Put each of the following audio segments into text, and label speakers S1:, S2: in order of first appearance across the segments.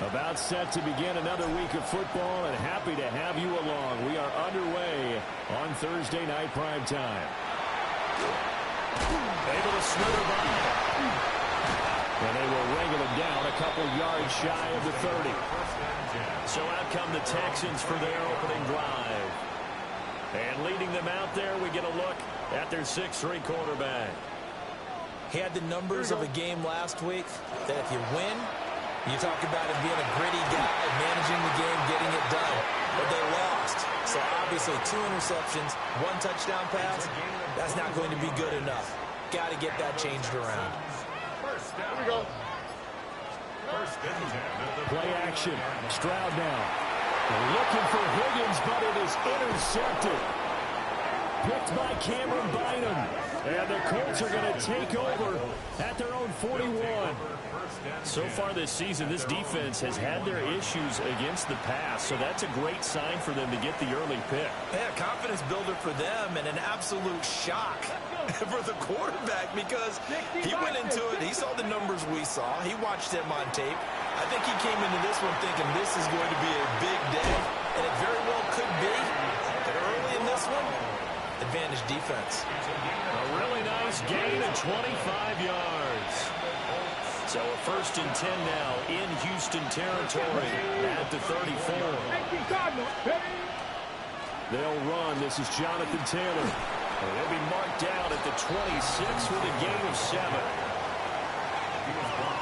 S1: About set to begin another week of football, and happy to have you along. We are underway on Thursday night prime time. Able to slither by. And they will wrangle him down a couple yards shy of the 30. So out come the Texans for their opening drive. And leading them out there, we get a look at their 6'3" quarterback.
S2: He had the numbers of a game last week that if you win, you talk about him being a gritty guy, managing the game, getting it done. But they lost. So obviously 2 interceptions, 1 touchdown pass, that's not going to be good enough. Got to get that changed around.
S3: Here we go.
S1: Play action. Stroud now. Looking for Higgins, but it is intercepted. Picked by Cameron Bynum. And the Colts are going to take over at their own 41. So far this season, this defense has had their issues against the pass, so that's a great sign for them to get the early pick.
S2: Yeah, confidence builder for them and an absolute shock for the quarterback because he went into it, he saw the numbers we saw, he watched them on tape. I think he came into this one thinking this is going to be a big day, and it very well could be. But early in this one, advantage defense.
S1: A really nice gain of 25 yards. So a 1st and 10 now in Houston territory at the 34. They'll run. This is Jonathan Taylor. And they'll be marked down at the 26 with a gain of 7.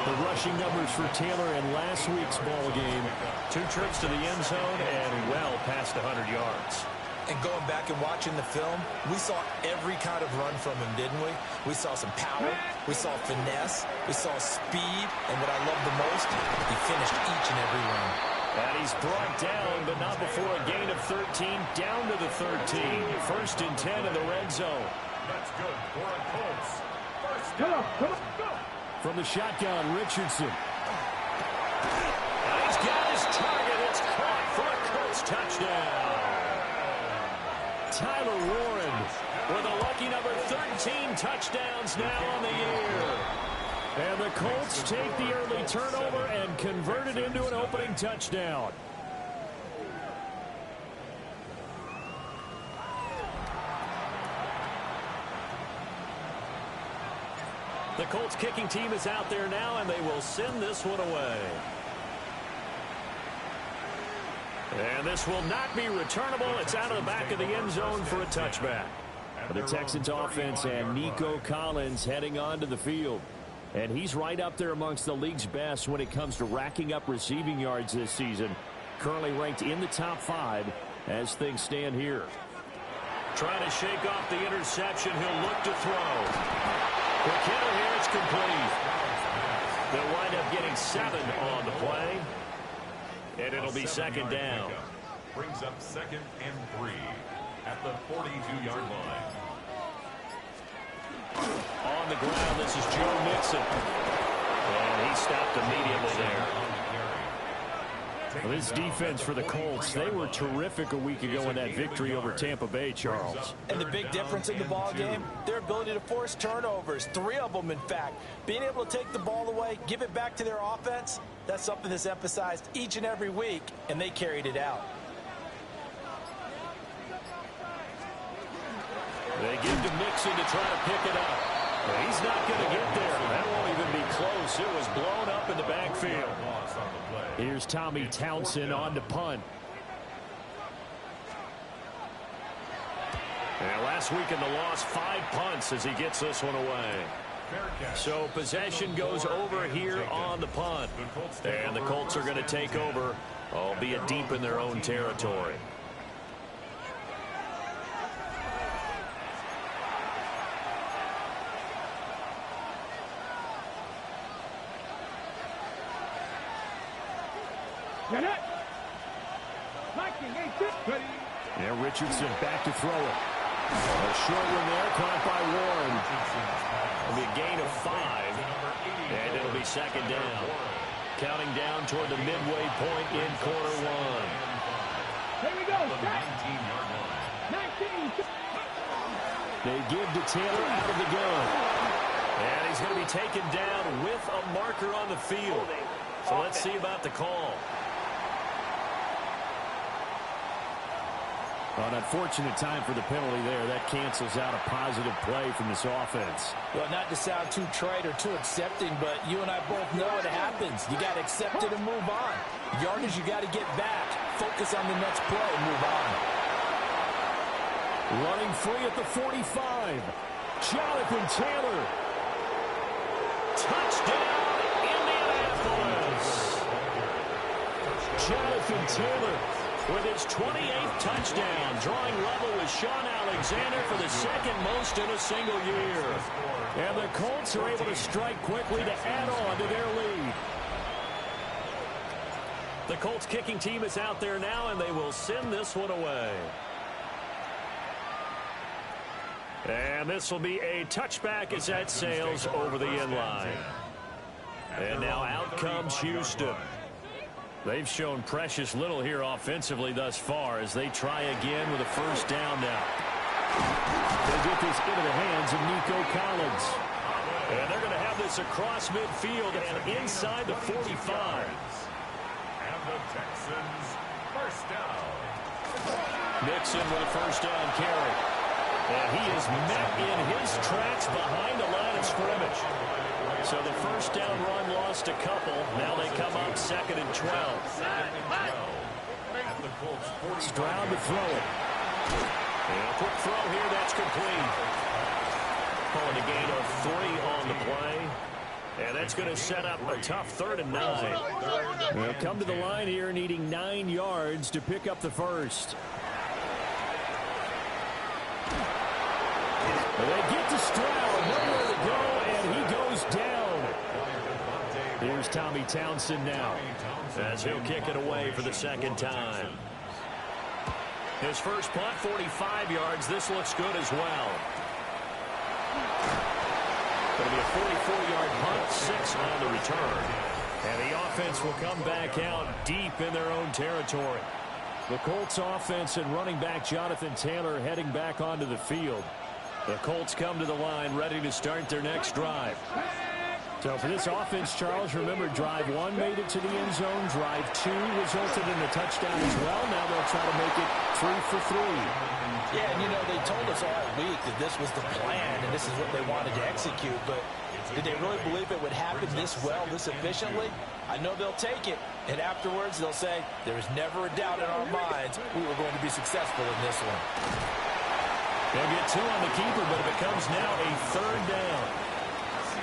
S1: The rushing numbers for Taylor in last week's ball game. 2 trips to the end zone and well past 100 yards.
S2: And going back and watching the film, we saw every kind of run from him, didn't we? We saw some power, we saw finesse, we saw speed, and what I love the most, he finished each and every run.
S1: And he's brought down, but not before a gain of 13, down to the 13. 1st and 10 in the red zone.
S3: That's good for a Colts.
S4: Come on, go.
S1: From the shotgun, Richardson. And he's got his target. It's caught for a Colts touchdown. Tyler Warren with a lucky number 13 touchdowns now on the year. And the Colts take the early turnover and convert it into an opening touchdown. The Colts kicking team is out there now, and they will send this one away. And this will not be returnable. It's out of the back of the end zone for a touchback. The Texans offense and Nico Collins heading onto the field. And he's right up there amongst the league's best when it comes to racking up receiving yards this season. Currently ranked in the top 5 as things stand here. Trying to shake off the interception. He'll look to throw. Quick hitter here. It's complete. They'll wind up getting 7 on the play. And it'll be 2nd down.
S3: Brings up 2nd and 3 at the 42-yard line.
S1: On the ground, this is Joe Mixon. And he stopped immediately there. Well, this defense for the Colts, they were terrific a week ago in that victory over Tampa Bay, Charles.
S2: And the big difference in the ball game, their ability to force turnovers, 3 of them in fact. Being able to take the ball away, give it back to their offense, that's something that's emphasized each and every week, and they carried it out.
S1: They give to Mixon to try to pick it up. Well, he's not going to get there. That won't even be close. It was blown up in the backfield. Here's Tommy Townsend on to punt. And last week in the loss, 5 punts as he gets this one away. So possession goes over here on the punt. And the Colts are going to take over, albeit deep in their own territory. And Richardson back to throw it. A short one there, caught by Warren. It'll be a gain of 5, and it'll be 2nd down. Counting down toward the midway point in quarter 1.
S4: Here we go. 19.
S1: They give to Taylor out of the gun. And he's going to be taken down with a marker on the field. So let's see about the call. An unfortunate time for the penalty there. That cancels out a positive play from this offense.
S2: Well, not to sound too trite or too accepting, but you and I both know it happens. You got to accept it and move on. Yardage, you got to get back. Focus on the next play and move on.
S1: Running free at the 45. Jonathan Taylor. Touchdown, Indianapolis. Jonathan Taylor with his 28th touchdown, drawing level with Sean Alexander for the second most in a single year. And the Colts are able to strike quickly to add on to their lead. The Colts kicking team is out there now, and they will send this one away. And this will be a touchback as that sails over the end line. And now out comes Houston. They've shown precious little here offensively thus far as they try again with a first down now. They get this into the hands of Nico Collins. And they're going to have this across midfield and inside the 45.
S3: And the Texans first down.
S1: Mixon with a first down carry. And he is met in his tracks behind the line of scrimmage. So the first down run lost a couple. Now they come up 2nd and 12. Stroud to throw it. And a quick throw here, that's complete. Calling a gain of 3 on the play. And that's going to set up a tough 3rd and 9. They'll come to the line here needing 9 yards to pick up the first. They get to Stroud, nowhere to go, and he goes down. Here's Tommy Townsend now, as he'll kick it away for the second time. His first punt, 45 yards. This looks good as well. Going to be a 44-yard punt, 6 on the return. And the offense will come back out deep in their own territory. The Colts offense and running back Jonathan Taylor heading back onto the field. The Colts come to the line ready to start their next drive. So for this offense, Charles, remember drive 1 made it to the end zone. Drive 2 resulted in a touchdown as well. Now they'll try to make it 3 for 3.
S2: Yeah, and you know, they told us all week that this was the plan and this is what they wanted to execute. But did they really believe it would happen this well, this efficiently? I know they'll take it. And afterwards, they'll say, there is never a doubt in our minds we were going to be successful in this one.
S1: They'll get 2 on the keeper, but it becomes now a 3rd down.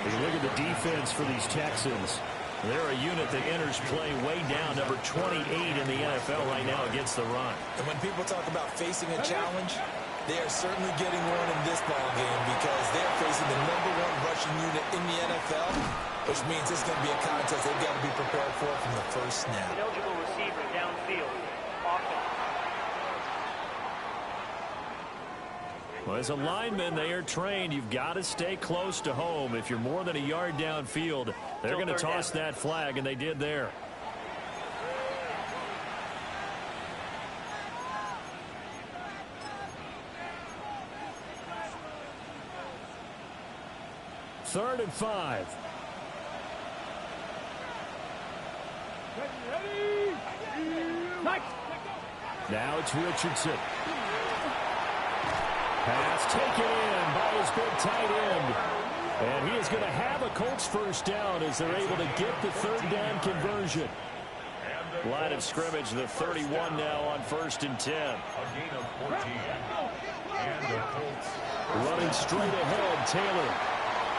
S1: You look at the defense for these Texans. They're a unit that enters play way down, number 28 in the NFL right now against the run.
S2: And when people talk about facing a challenge, they are certainly getting one in this ball game because they're facing the #1 rushing unit in the NFL, which means it's going to be a contest they've got to be prepared for from the first snap.
S5: An eligible receiver downfield. Offense.
S1: Well, as a lineman, they are trained. You've got to stay close to home. If you're more than a yard downfield, they're going to toss that flag, and they did there. Third and 5. Now it's Richardson. Pass taken in by his big tight end. And he is going to have a Colts first down as they're able to get the 3rd down conversion. Line of scrimmage, the 31 now on 1st and 10.
S3: A gain of 14. And the Colts
S1: running straight ahead, Taylor.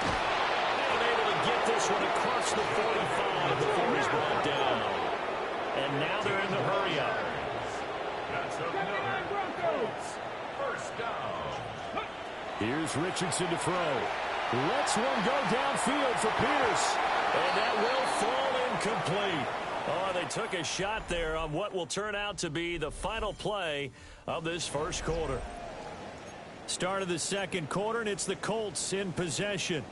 S1: And able to get this one across the 45 before he's brought down. And now they're in the hurry-up.
S3: That's another Colts first down.
S1: Here's Richardson to throw. Lets one go downfield for Pierce. And that will fall incomplete. Oh, they took a shot there on what will turn out to be the final play of this first quarter. Start of the second quarter, and it's the Colts in possession.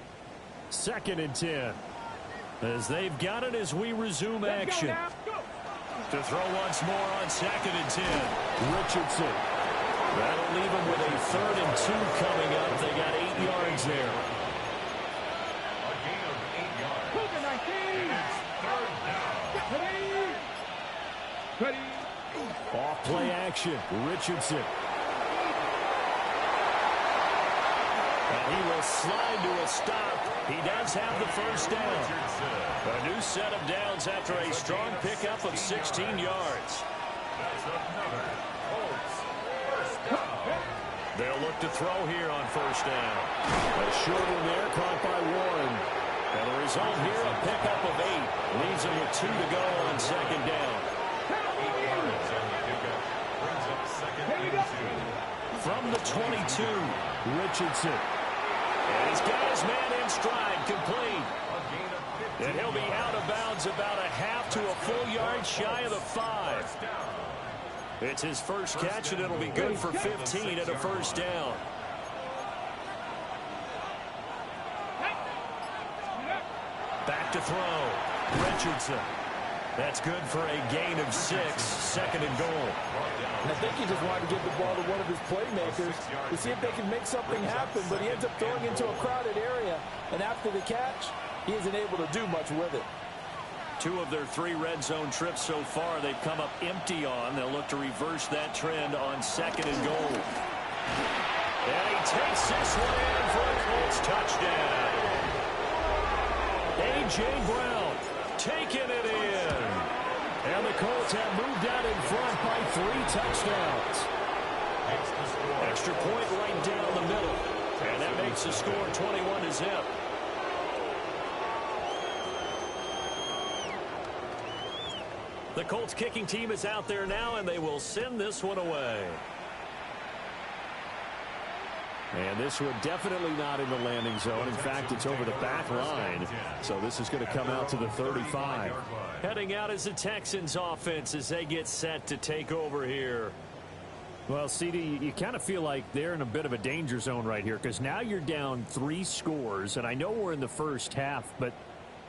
S1: 2nd and 10. As they've got it as we resume action. To throw once more on 2nd and 10. Richardson. That'll leave them with a 3rd and 2 coming up. They got 8 yards there.
S3: A gain of 8 yards. And it's 3rd down.
S4: Ready.
S1: Off play action. Richardson. And he will slide to a stop. He does have the first down. A new set of downs after a strong pickup of 16 yards. They'll look to throw here on first down. A short one there, caught by Warren. And the result here, a pickup of 8. Leaves him with 2 to go on second down. From the 22, Richardson. And he's got his man in stride, complete. And he'll be out of bounds about a half to a full yard shy of the 5. It's his first catch, and it'll be good for 15 at a first down. Back to throw. Richardson. That's good for a gain of 6, second and goal.
S2: I think he just wanted to give the ball to one of his playmakers to see if they can make something happen, but he ends up throwing into a crowded area, and after the catch, he isn't able to do much with it.
S1: 2 of their 3 red zone trips so far they've come up empty on. They'll look to reverse that trend on second and goal. And he takes this one in for a Colts touchdown. A.J. Brown taking it in. And the Colts have moved out in front by 3 touchdowns. Extra point right down the middle. And that makes the score 21-0. The Colts kicking team is out there now, and they will send this one away. And this one definitely not in the landing zone. In fact, it's over the back line. So this is going to come out to the 35. Heading out is the Texans offense as they get set to take over here. Well, CD, you kind of feel like they're in a bit of a danger zone right here because now you're down 3 scores. And I know we're in the first half, but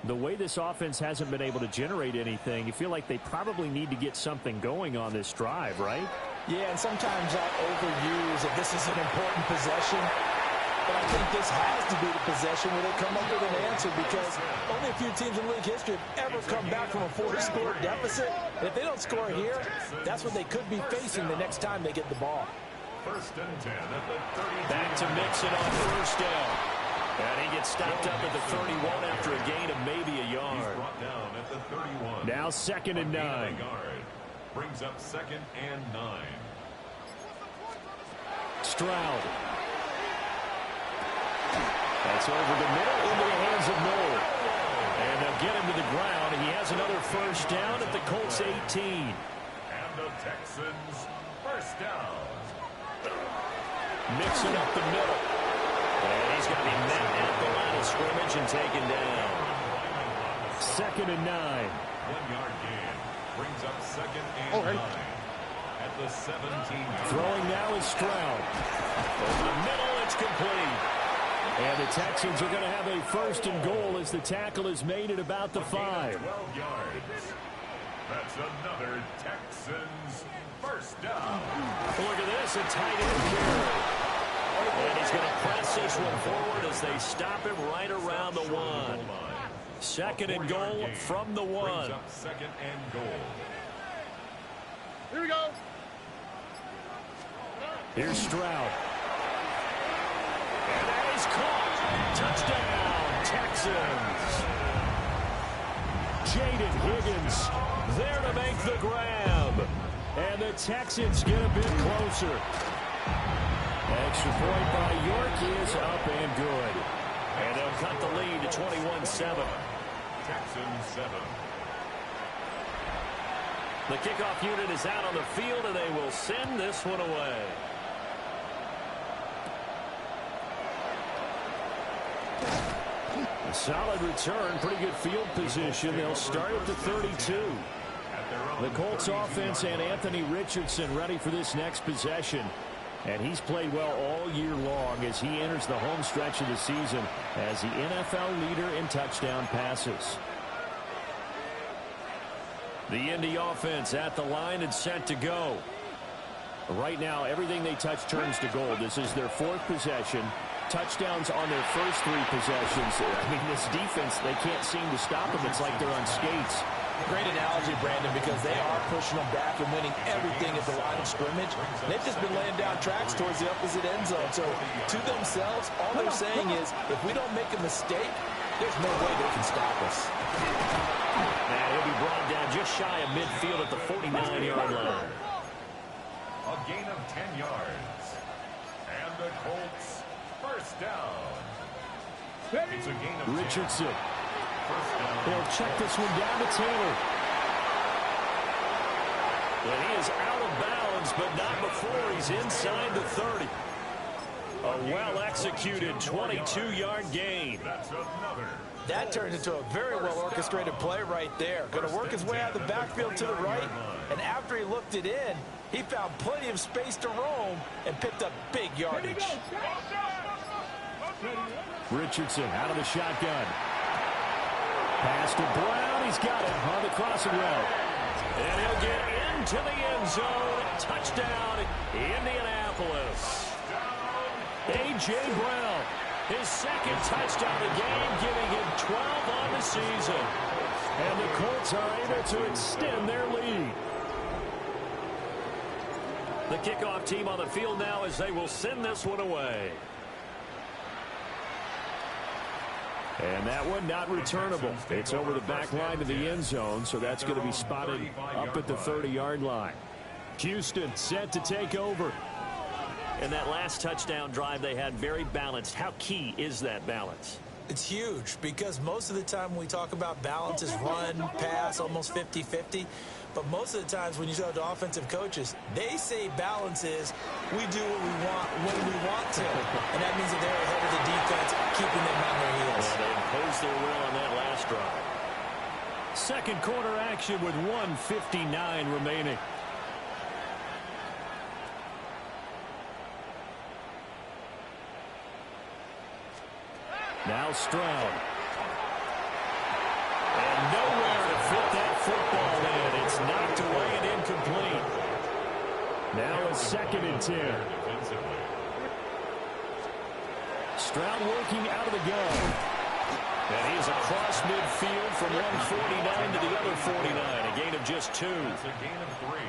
S1: the way this offense hasn't been able to generate anything, you feel like they probably need to get something going on this drive, right?
S2: Yeah, and sometimes I overuse if this is an important possession. But I think this has to be the possession where they come up with an answer because only a few teams in league history have ever come back from a 4-score deficit. And if they don't score here, that's what they could be facing the next time they get the ball.
S3: First and 10 at the 30.
S1: Back to Mixon on first down. And he gets stopped up at the 31 after a gain of maybe a yard.
S3: He's brought down at the 31.
S1: Now second and 9.
S3: Brings up second and 9.
S1: Stroud. That's over the middle into the hands of Moore. And they'll get him to the ground. And he has another first down at the Colts 18.
S3: And the Texans first down.
S1: Mixing up the middle. And he's going to be met at the line of scrimmage and taken down. Second and 9.
S3: 1-yard gain. Brings up second and 9. At the 17.
S1: Throwing now is Stroud. Over the middle, it's complete. And the Texans are going to have a first and goal as the tackle is made at about the 5.
S3: 12 yards. That's another Texans first down.
S1: Look at this, a tight end carry. And he's going to press this one forward as they stop him right around the 1. Second and goal from the 1.
S3: Second and goal.
S4: Here we go.
S1: Here's Stroud. And that is caught. Touchdown, Texans. Jaden Higgins there to make the grab. And the Texans get a bit closer. Extra point by York is up and good. And they'll cut the lead to 21-7.
S3: Texans 7.
S1: The kickoff unit is out on the field, and they will send this one away. A solid return, pretty good field position. They'll start at the 32. The Colts offense and Anthony Richardson ready for this next possession. And he's played well all year long as he enters the home stretch of the season as the NFL leader in touchdown passes. The Indy offense at the line and set to go. Right now, everything they touch turns to gold. This is their 4th possession. Touchdowns on their first 3 possessions. I mean, this defense, they can't seem to stop them. It's like they're on skates.
S2: Great analogy, Brandon, because they are pushing them back and winning everything at the line of scrimmage. They've just been laying down tracks towards the opposite end zone. So to themselves, all they're saying is, if we don't make a mistake, there's no way they can stop us.
S1: And he'll be brought down just shy of midfield at the 49-yard line.
S3: A gain of 10 yards. And the Colts first down. It's a gain of 10.
S1: Richardson.
S3: First down.
S1: They'll check this one down to Taylor. And he is out of bounds, but not before he's inside the 30. A well-executed 22-yard gain.
S3: That's another.
S2: That turned into a very well-orchestrated play right there. Going to work his way out of the backfield to the right, and after he looked it in, he found plenty of space to roam and picked up big yardage.
S1: Richardson out of the shotgun. Pass to Brown. He's got it on the crossing route. And he'll get into the end zone. Touchdown, Indianapolis. A.J. Brown, his second touchdown of the game, giving him 12 on the season. And the Colts are able to extend their lead. The kickoff team on the field now as they will send this one away. And that one not returnable. It's over the back line of the end zone, so that's going to be spotted up at the 30-yard line. Houston set to take over. And that last touchdown drive they had very balanced. How key is that balance?
S2: It's huge because most of the time when we talk about balance is run, pass, almost 50-50. But most of the times when you talk to offensive coaches, they say balance is we do what we want when we want to. And that means that they're ahead of the defense, keeping them on their heels.
S1: Yeah, they imposed their will on that last drive. Second quarter action with 1:59 remaining. Now Stroud. And nowhere to fit that football in. It's knocked away and incomplete. Now a 2nd and 10. Stroud working out of the gun. And he is across midfield from 149 to the other 49. A gain of just 2.
S3: It's a gain of 3.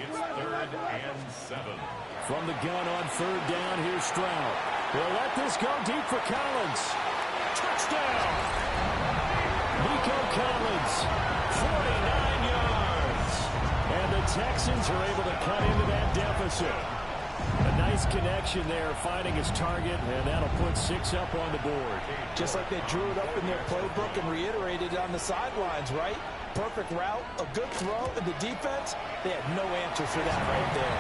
S3: It's 3rd and 7.
S1: From the gun on 3rd down, here's Stroud. They'll let this go deep for Collins. Touchdown! Nico Collins, 49 yards. And the Texans are able to cut into that deficit. A nice connection there, finding his target, and that'll put 6 up on the board.
S2: Just like they drew it up in their playbook and reiterated it on the sidelines, right? Perfect route, a good throw, and the defense, they had no answer for that right there.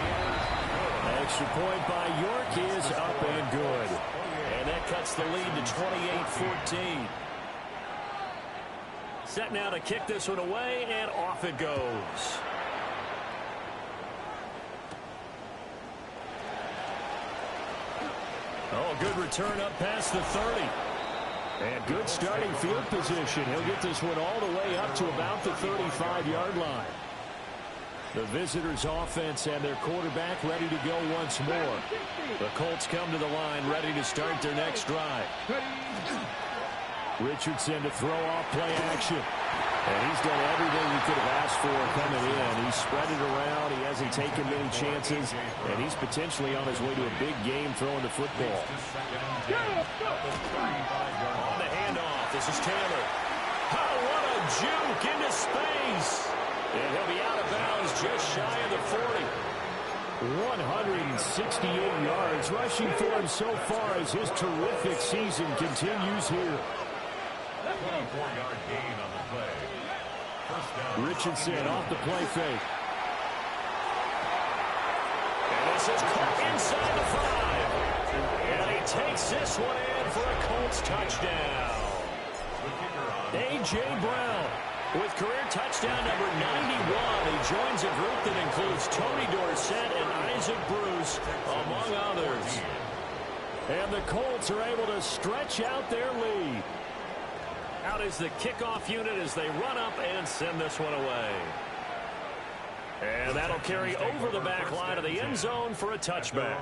S1: Extra point by York is up and good. And that cuts the lead to 28-14. Set now to kick this one away, and off it goes. Oh, good return up past the 30. And good starting field position. He'll get this one all the way up to about the 35-yard line. The visitors' offense and their quarterback ready to go once more. The Colts come to the line ready to start their next drive. Richardson to throw off play action. And he's done everything he could have asked for coming in. He's spread it around. He hasn't taken many chances. And he's potentially on his way to a big game throwing the football. On the handoff, this is Taylor. Oh, what a juke into space. And he'll be out of bounds just shy of the 40. 168 yards rushing for him so far as his terrific season continues here.
S3: 24-yard gain on the play. First down.
S1: Richardson off the play fake. And this is caught inside the 5. And he takes this one in for a Colts touchdown. A.J. Brown with career touchdown number 91. He joins a group that includes Tony Dorsett and Isaac Bruce, among others. And the Colts are able to stretch out their lead. Out is the kickoff unit as they run up and send this one away. And that'll carry over the back line of the end zone for a touchback.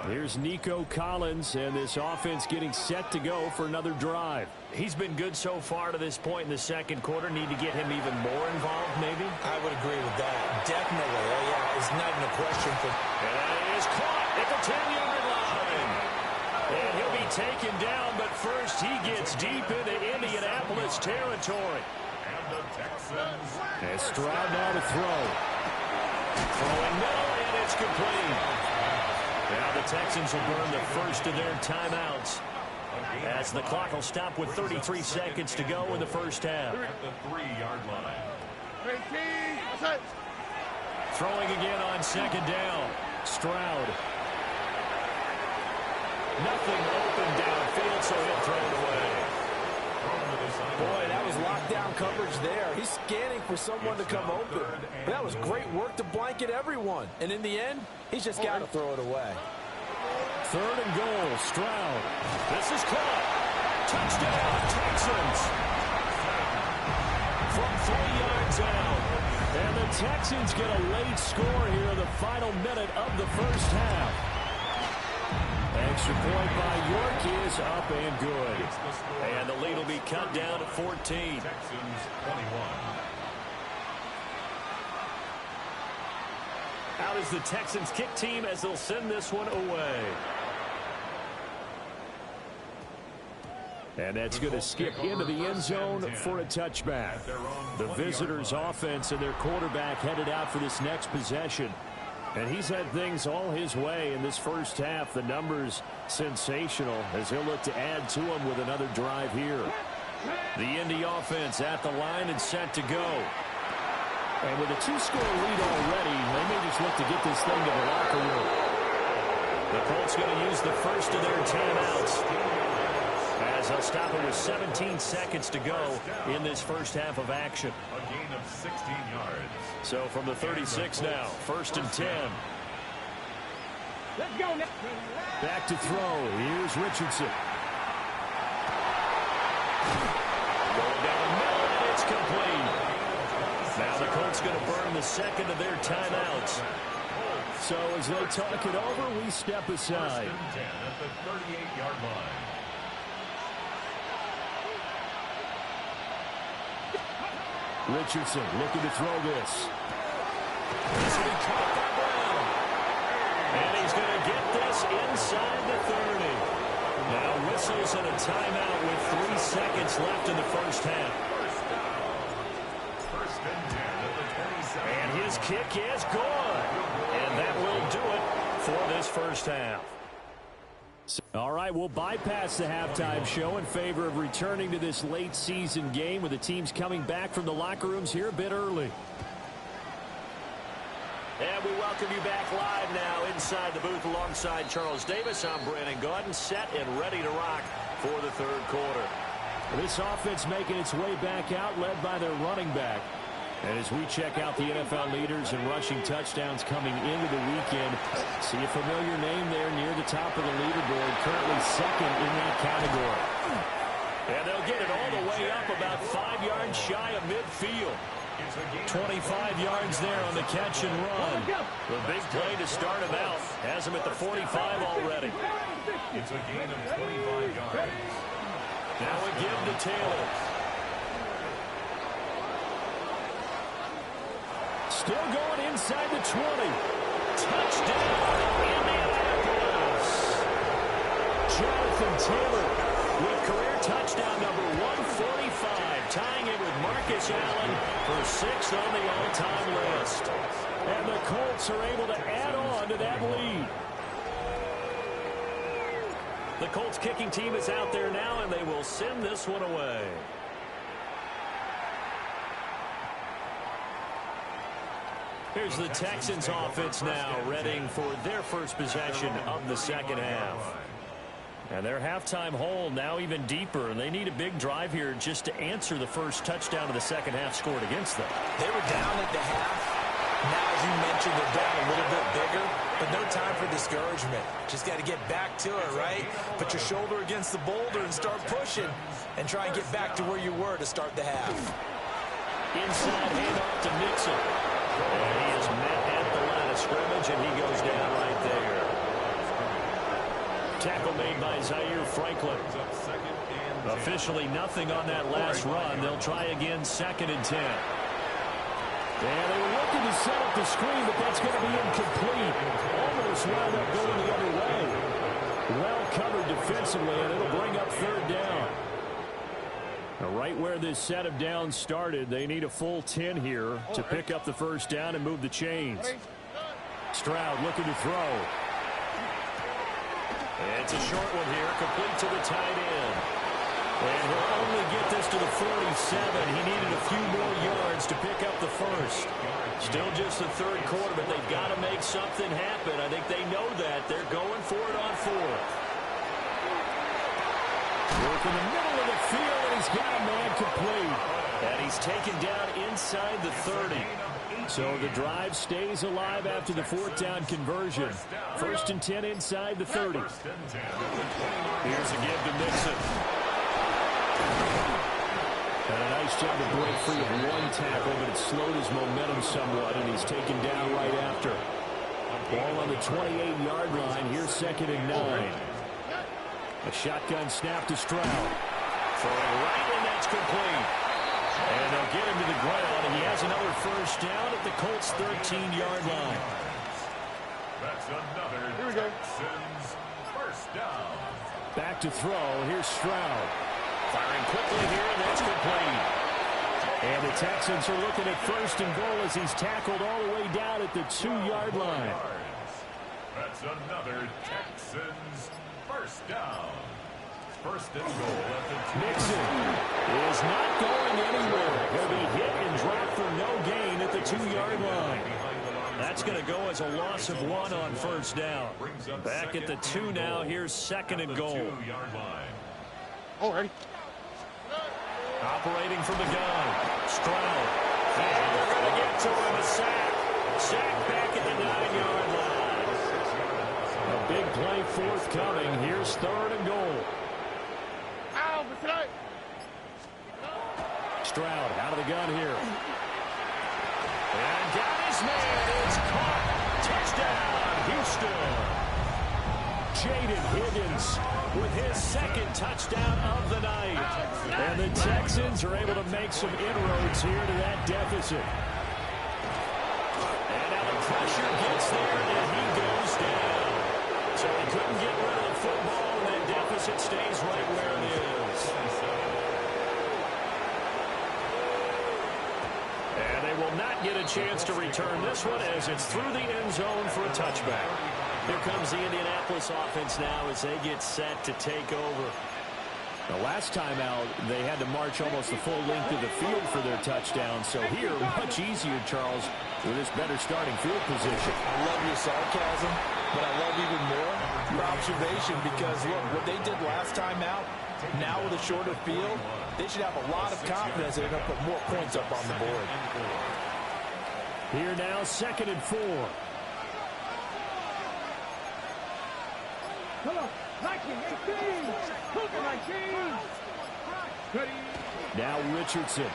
S1: Here's Nico Collins, and this offense getting set to go for another drive. He's been good so far to this point in the second quarter. Need to get him even more involved, maybe?
S2: I would agree with that. Definitely. Yeah, it's not even a question for...
S1: And he is caught at the 10-yard line. And he'll be taken down, but first he gets deep into Indianapolis territory. And Stroud now to throw. Throwing middle, and it's complete. Now the Texans will burn the first of their timeouts, as the clock will stop with 33 seconds to go in the first half.
S3: At the 3-yard line.
S1: Throwing again on second down. Stroud. Nothing open downfield, so he'll throw it away.
S2: Boy, that was lockdown coverage there. He's scanning for someone to come open. That was great work to blanket everyone. And in the end, he's just got to throw it away.
S1: Third and goal, Stroud. This is caught. Touchdown, Texans. From 3 yards out. And the Texans get a late score here in the final minute of the first half. Extra point by York is up and good. And the lead will be cut down to 14.
S3: Texans 21.
S1: Out is the Texans kick team as they'll send this one away. And that's going to skip into the end zone for a touchback. The visitors' offense and their quarterback headed out for this next possession. And he's had things all his way in this first half. The numbers sensational as he'll look to add to them with another drive here. The Indy offense at the line and set to go. And with a 2-score lead already, they may just look to get this thing to the locker room. The Colts going to use the first of their timeouts, as they'll stop it with 17 seconds to go in this first half of action.
S3: A gain of 16 yards.
S1: So from the 36 now, first and 10.
S4: Let's go.
S1: Back to throw. Here's Richardson. Going down the middle, and it's complete. Now the Colts going to burn the second of their timeouts. So as they talk it over, we step aside.
S3: First and 10 at the 38-yard line.
S1: Richardson looking to throw this. This will be caught by Brown. And he's going to get this inside the 30. Now whistles and a timeout with 3 seconds left in the first half.
S3: First and 10 at the 27.
S1: And his kick is good. And that will do it for this first half. All right, we'll bypass the halftime show in favor of returning to this late season game with the teams coming back from the locker rooms here a bit early. And we welcome you back live now inside the booth alongside Charles Davis. I'm Brandon Gaudin, set and ready to rock for the third quarter. This offense making its way back out, led by their running back. And as we check out the NFL leaders in rushing touchdowns coming into the weekend, see a familiar name there near the top of the leaderboard, currently second in that category. And they'll get it all the way up about 5 yards shy of midfield. 25 yards there on the catch and run. The big play to start him out has him at the 45 already.
S3: It's a gain of 25 yards.
S1: Now a give to Taylor. Still going inside the 20. Touchdown, Indianapolis. Jonathan Taylor with career touchdown number 145, tying it with Marcus Allen for 6th on the all-time list. And the Colts are able to add on to that lead. The Colts kicking team is out there now, and they will send this one away. Here's the Texans offense now, readying for their first possession of the second half. And their halftime hole now even deeper, and they need a big drive here just to answer the first touchdown of the second half scored against them.
S2: They were down at the half. Now, as you mentioned, they're down a little bit bigger, but no time for discouragement. Just got to get back to it, right? Put your shoulder against the boulder and start pushing, and try and get back to where you were to start the half.
S1: Inside handoff to Mixon. and he goes down right there. Tackle made by Zaire Franklin. Officially nothing on that last run. They'll try again, 2nd and 10. And they were looking to set up the screen, but that's going to be incomplete. Almost wound up going the other way. Well covered defensively, and it'll bring up 3rd down. Now, right where this set of downs started, they need a full 10 here to pick up the 1st down and move the chains. Stroud looking to throw. It's a short one here, complete to the tight end. And he'll only get this to the 47. He needed a few more yards to pick up the 1st. Still just the 3rd quarter, but they've got to make something happen. I think they know that. They're going for it on 4th. Work in the middle of the field, and he's got a man complete. And he's taken down inside the 30. So the drive stays alive after the 4th down conversion. 1st and 10 inside the 30. Here's a give to Mixon. And a nice job to break free of 1 tackle, but it slowed his momentum somewhat, and he's taken down right after. Ball on the 28-yard line. Here's 2nd and 9. A shotgun snap to Stroud. Throwing right, and that's complete. And they'll get him to the ground, and he has another 1st down at the Colts' 13-yard line.
S3: That's another Texans 1st down.
S1: Back to throw. Here's Stroud. Firing quickly here, and that's complete. And the Texans are looking at 1st and goal as he's tackled all the way down at the 2-yard line.
S3: That's another Texans 1st down. 1st and goal at the 2.
S1: Mixon is not going anywhere. He'll be hit and dropped for no gain at the 2-yard line. That's going to go as a loss of 1 on 1st down. Back at the 2 now. Here's 2nd and goal.
S4: Already.
S1: Operating from the gun. Stroud. And they're going to get to him. A sack. Sack back at the 9-yard line. A big play forthcoming. Here's 3rd and goal. Stroud out of the gun here. And got his man. It's caught. Touchdown, Houston. Jaden Higgins with his 2nd touchdown of the night. And the Texans are able to make some inroads here to that deficit. And now the pressure gets there, and he goes down. So he couldn't get rid of the football, and that deficit stays right where it is. And they will not get a chance to return this one as it's through the end zone for a touchback. Here comes the Indianapolis offense now as they get set to take over. The last time out, they had to march almost the full length of the field for their touchdown. So here, much easier, Charles, with this better starting field position.
S2: I love your sarcasm, but I love even more your observation because, look, what they did last time out, now with a shorter field, they should have a lot of confidence they're going to put more points up on the board.
S1: Here now, 2nd and 4.
S4: Come on. 19, 18. Cougar 19.
S1: Now Richardson.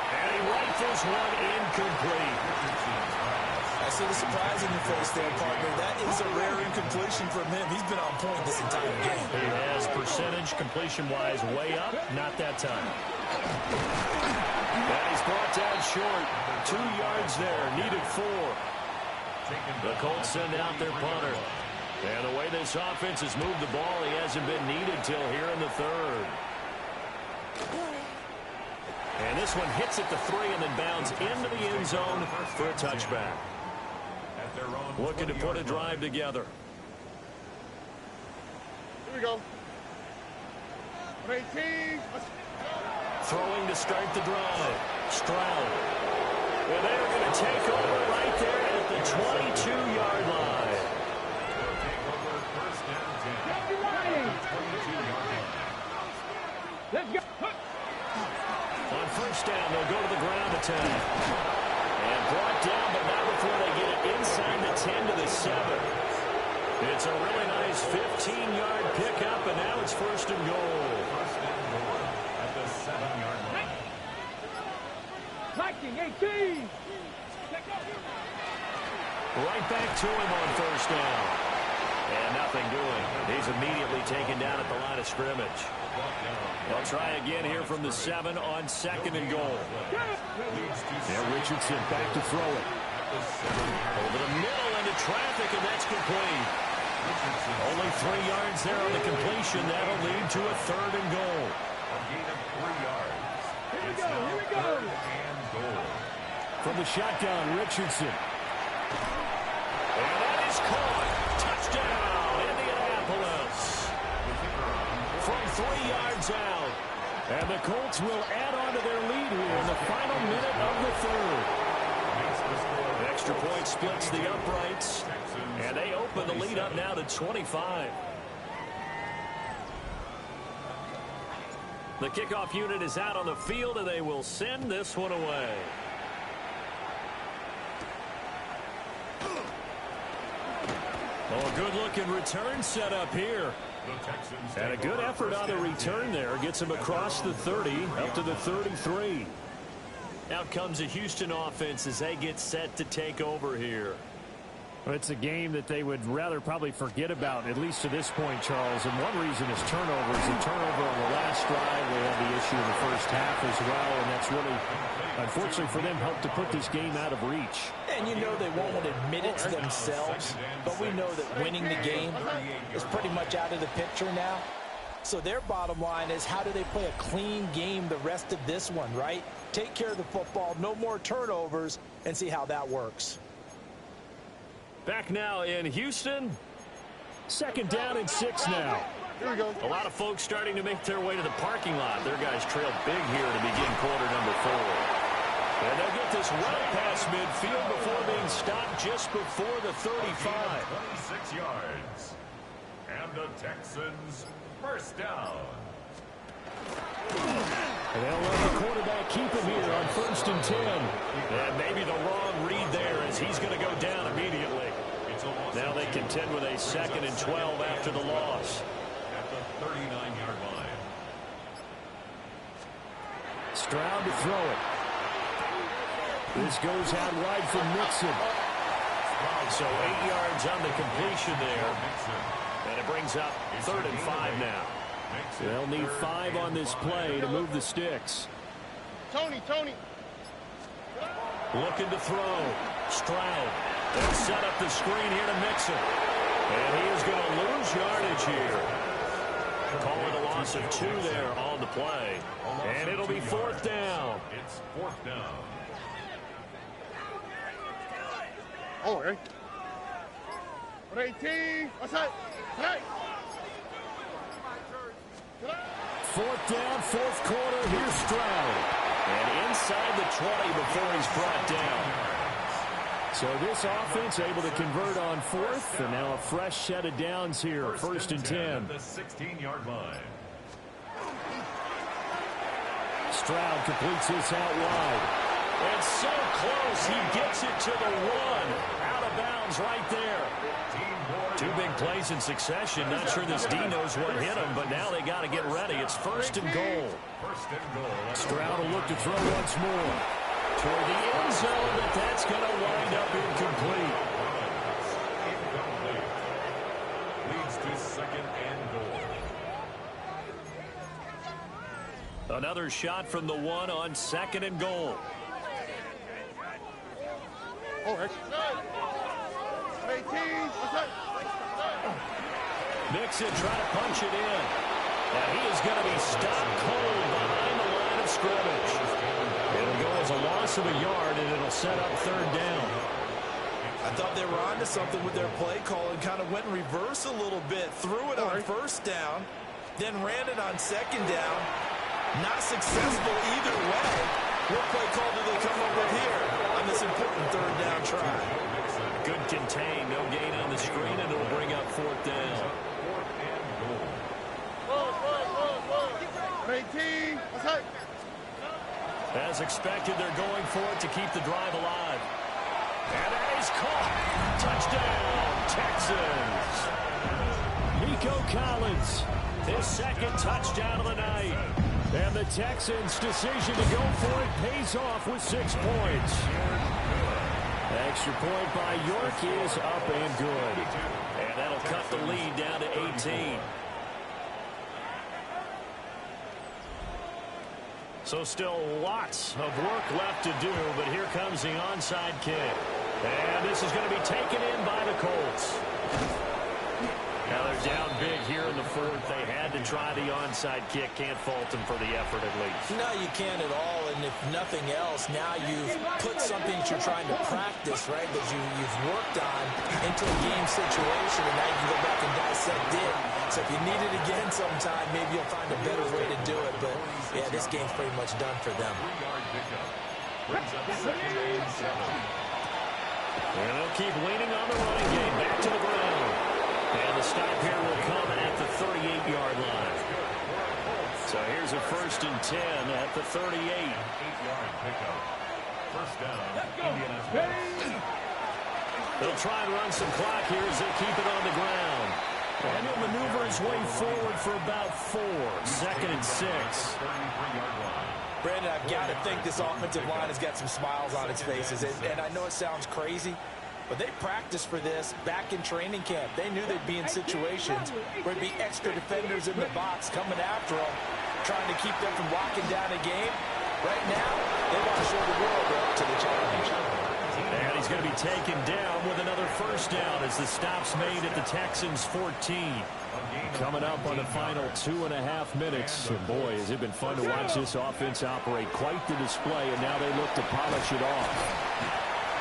S1: And he rifles one incomplete.
S2: I see the surprise in your face there, partner. That is a rare incompletion from him. He's been on point this entire game.
S1: He has percentage completion-wise way up. Not that time. And he's brought down short. 2 yards there. Needed 4. The Colts send out their punter. And the way this offense has moved the ball, he hasn't been needed till here in the 3rd. And this one hits at the 3 and then bounds into the end zone for a touchback. Looking to put a drive together.
S4: Here we go. 18.
S1: Throwing to start the drive. Stroud. And they're going to take over right there at the 22-yard line.
S4: Let's go.
S1: On 1st down, they'll go to the ground attack. And brought down, but not before they get it inside the 10 to the 7. It's a really nice 15-yard pickup, and now it's 1st and goal.
S3: 1st and goal at the 7-yard line.
S4: 19, 18.
S1: Right back to him on first down. And nothing doing. He's immediately taken down at the line of scrimmage. They'll try again here from the 7 on 2nd and goal. Now Richardson back to throw it. Over the middle into traffic, and that's complete. Only 3 yards there on the completion. That'll lead to a 3rd and goal.
S3: A gain of 3 yards.
S4: Here we
S3: It's
S4: go,
S3: now
S4: here we go.
S3: 3rd and goal.
S1: From the shotgun, Richardson. And that is caught. Touchdown, Indianapolis. From 3 yards out. And the Colts will add on to their lead here in the final minute of the 3rd. The extra point splits the uprights. And they open the lead up now to 25. The kickoff unit is out on the field, and they will send this one away. Oh, good-looking return set up here. And a good effort on the return there. Gets him across the 30, up to the 33. Out comes the Houston offense as they get set to take over here.
S6: Well, it's a game that they would rather probably forget about, at least to this point, Charles. And one reason is turnovers. A turnover on the last drive. They had the issue in the first half as well, and that's really, unfortunately for them, helped to put this game out of reach.
S2: And you know they won't admit it to themselves, but we know that winning the game is pretty much out of the picture now. So their bottom line is, how do they play a clean game the rest of this one, right? Take care of the football, no more turnovers, and see how that works.
S1: Back now in Houston. 2nd down and 6 now.
S4: Here we go.
S1: A lot of folks starting to make their way to the parking lot. Their guys trail big here to begin quarter number 4. And they'll get this well past midfield before being stopped just before the 35.
S3: 26 yards. And the Texans first down.
S1: And they'll let the quarterback keep him here on 1st and 10. And maybe the wrong read there as he's going to go down immediately. Now they contend with a 2nd and 12 after the loss.
S3: At the 39-yard line.
S1: Stroud to throw it. This goes out wide from Mixon. So 8 yards on the completion there. And it brings up 3rd and 5 now. They'll need 5 on this play to move the sticks.
S4: Tony.
S1: Looking to throw. Stroud. They'll set up the screen here to Mixon. And he is going to lose yardage here. Call it a loss of 2 there on the play. And it'll be 4th down.
S3: It's 4th down.
S4: Oh, hey. 18. What's that? Hey.
S1: 4th down, 4th quarter. Here's Stroud. And inside the 20 before he's brought down. So this offense able to convert on 4th, and now a fresh set of downs here, 1st and 10.
S3: At the 16-yard line.
S1: Stroud completes this out wide. And so close, he gets it to the 1. Out of bounds right there. 2 big plays in succession. Not sure this D knows what hit him, but now they got to get ready. It's 1st and goal.
S3: 1st and goal.
S1: Stroud will look to throw once more. Toward the end zone, but that's going to wind up incomplete.
S3: Leads to 2nd and goal.
S1: Another shot from the 1 on 2nd and goal.
S4: Oh, hey. 18. What's that?
S1: Mixon trying to punch it in. And he is going to be stopped cold behind the line of scrimmage. It'll go as a loss of a yard, and it'll set up 3rd down.
S2: I thought they were onto something with their play call and kind of went in reverse a little bit. Threw it on 1st down, then ran it on 2nd down. Not successful either way. What play call do they come up with here on this important 3rd down try?
S1: Good contain, no gain on the screen, and it'll bring up 4th down.
S4: 18. What's that?
S1: As expected, they're going for it to keep the drive alive. And that is caught. Touchdown, Texans. Nico Collins, his 2nd touchdown of the night. And the Texans' decision to go for it pays off with 6 points. Extra point by York is up and good. And that'll cut the lead down to 18. So still lots of work left to do, but here comes the onside kick. And this is going to be taken in by the Colts. Now they're down big here in the fourth. They had to try the onside kick. Can't fault them for the effort at least.
S2: No, you can't at all. And if nothing else, now you've put something that you're trying to practice, right, that you've worked on into a game situation, and now you can go back and dissect it. So if you need it again sometime, maybe you'll find a better way to do it. But, yeah, this game's pretty much done for them.
S1: And they'll keep leaning on the running game. Back to the ground. And the stop here will come at the 38-yard line. So here's a 1st and 10 at the 38.
S3: 8-yard pickup. First down, Indianapolis.
S1: They'll try and run some clock here as they keep it on the ground. And he'll maneuver his way forward for about 4. 2nd and 6.
S3: 33-yard line.
S2: Brandon, I've got to think this offensive line has got some smiles on its faces. And I know it sounds crazy, but they practiced for this back in training camp. They knew they'd be in situations where there'd be extra defenders in the box coming after them, trying to keep them from locking down a game. Right now, they want to show the world they're up to the challenge.
S1: And he's going to be taken down with another 1st down as the stop's made at the Texans' 14. Coming up on the final 2.5 minutes. And boy, has it been fun to watch this offense operate. Quite the display, and now they look to polish it off.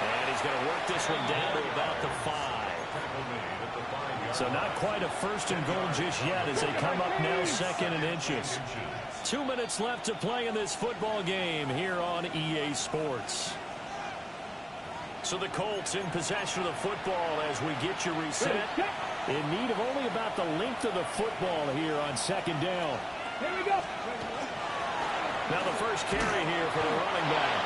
S1: And he's going to work this one down to about the 5. So not quite a 1st and goal just yet as they come up now 2nd and inches. 2 minutes left to play in this football game here on EA Sports. So the Colts in possession of the football as we get you reset. In need of only about the length of the football here on 2nd down.
S4: Here we go.
S1: Now the first carry here for the running back.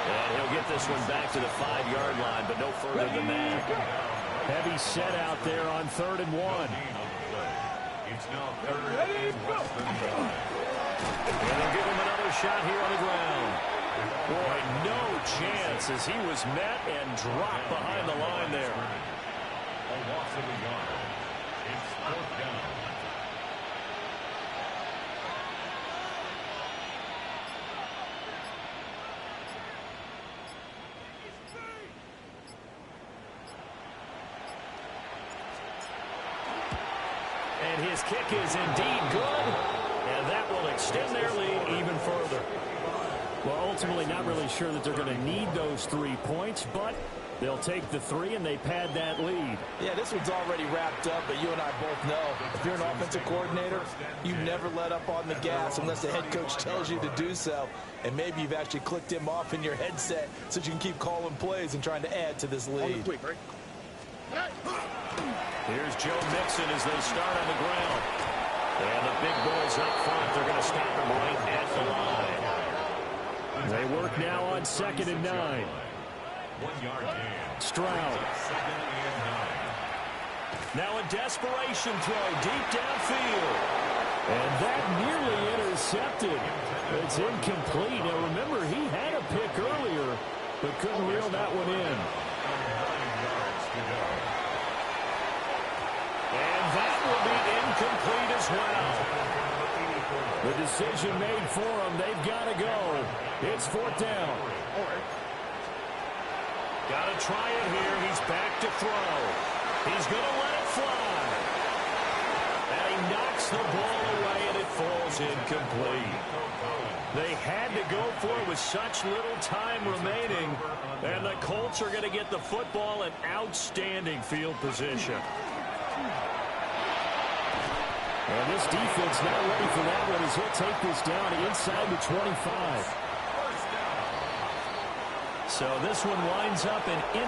S1: And he'll get this one back to the 5-yard line, but no further than that. Heavy set out there on 3rd and 1.
S3: It's now 3rd and less than 5.
S1: And they'll give him another shot here on the ground. Boy, no chance as he was met and dropped behind the line there.
S3: A loss of a yard. It's 4th down.
S1: And his kick is indeed good. And that will extend their lead even further. Well, ultimately not really sure that they're going to need those 3 points, but they'll take the 3 and they pad that lead.
S2: Yeah, this one's already wrapped up, but you and I both know if you're an offensive coordinator, you never let up on the gas unless the head coach tells you to do so. And maybe you've actually clicked him off in your headset so you can keep calling plays and trying to add to this lead.
S1: Here's Joe Mixon as they start on the ground. And the big boys up front, they're going to stop him right at the line. They work now on 2nd and 9.
S3: 1-yard gain.
S1: Stroud.
S3: 2nd and 9.
S1: Now a desperation throw deep downfield. And that nearly intercepted. It's incomplete. Now remember, he had a pick earlier, but couldn't reel that one in.
S3: 9 yards to go.
S1: And that will be incomplete as well. The decision made for them. They've got to go. It's 4th down. Got to try it here. He's back to throw. He's going to let it fly. And he knocks the ball away, and it falls incomplete. They had to go for it with such little time remaining. And the Colts are going to get the football in outstanding field position. And this defense not ready for that one as he'll take this down inside the 25. So this one winds up in